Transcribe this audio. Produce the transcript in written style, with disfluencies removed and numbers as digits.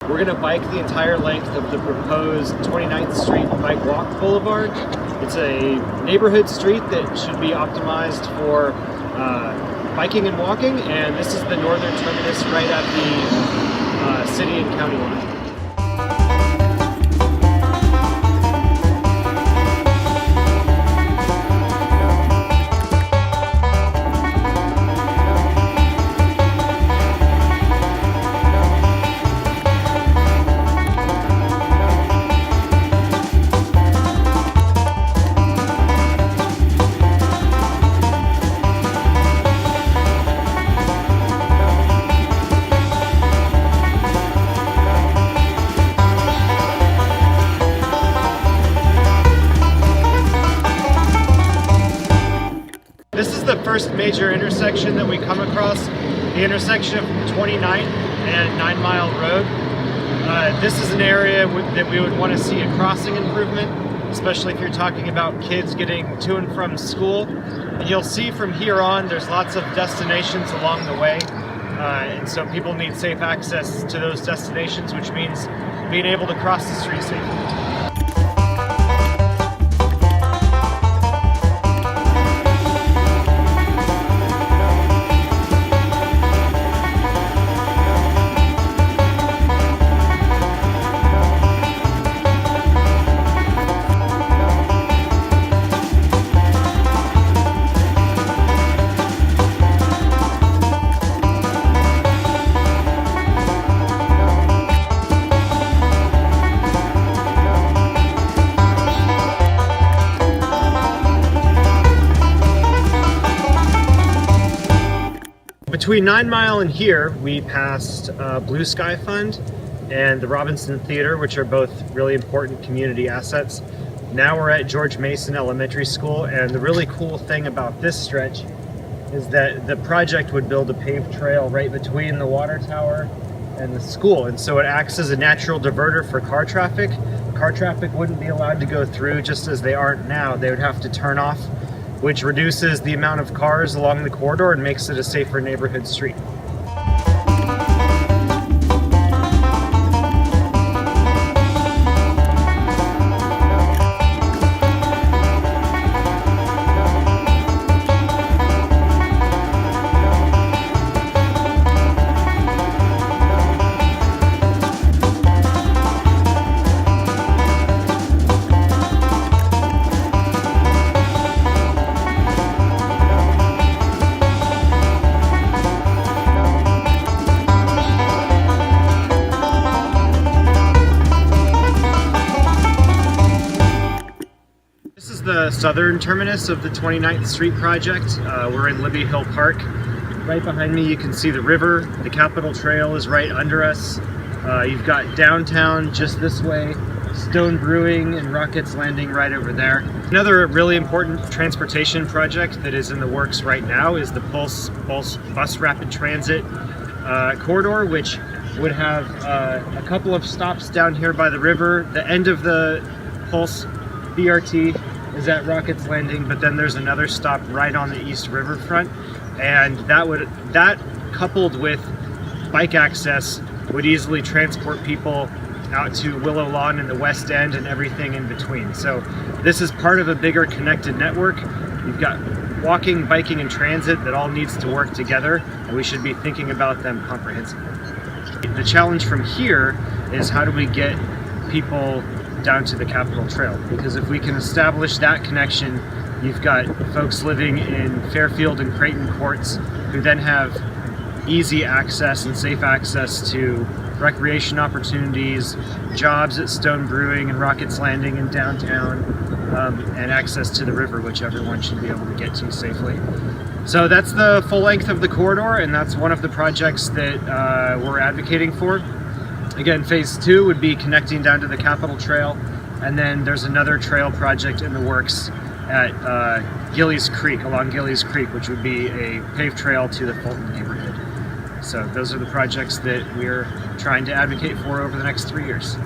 We're going to bike the entire length of the proposed 29th Street Bike Walk Boulevard. It's a neighborhood street that should be optimized for biking and walking, and this is the northern terminus right at the city and county line. This is the first major intersection that we come across, the intersection of 29th and 9 Mile Road. This is an area that we would want to see a crossing improvement, especially if you're talking about kids getting to and from school. And you'll see from here on there's lots of destinations along the way, and so people need safe access to those destinations, which means being able to cross the street safely. Between 9 Mile and here, we passed Blue Sky Fund and the Robinson Theater, which are both really important community assets. Now we're at George Mason Elementary School, and the really cool thing about this stretch is that the project would build a paved trail right between the water tower and the school, and so it acts as a natural diverter for car traffic. Car traffic wouldn't be allowed to go through just as they aren't now. They would have to turn off, which reduces the amount of cars along the corridor and makes it a safer neighborhood street. The southern terminus of the 29th Street project. We're in Libby Hill Park. Right behind me you can see the river. The Capitol Trail is right under us. You've got downtown just this way, Stone Brewing and Rockets Landing right over there. Another really important transportation project that is in the works right now is the Pulse Bus Rapid Transit corridor, which would have a couple of stops down here by the river. The end of the Pulse BRT is at Rockets Landing, but then there's another stop right on the East Riverfront, and that coupled with bike access would easily transport people out to Willow Lawn in the West End and everything in between. So this is part of a bigger connected network. You've got walking, biking, and transit that all needs to work together, and we should be thinking about them comprehensively. The challenge from here is how do we get people down to the Capitol Trail, because if we can establish that connection, you've got folks living in Fairfield and Creighton courts who then have easy access and safe access to recreation opportunities, jobs at Stone Brewing and Rockets Landing in downtown, and access to the river, which everyone should be able to get to safely. So that's the full length of the corridor, and that's one of the projects that we're advocating for. Again, phase 2 would be connecting down to the Capitol Trail, and then there's another trail project in the works at Gillies Creek, along Gillies Creek, which would be a paved trail to the Fulton neighborhood. So those are the projects that we're trying to advocate for over the next 3 years.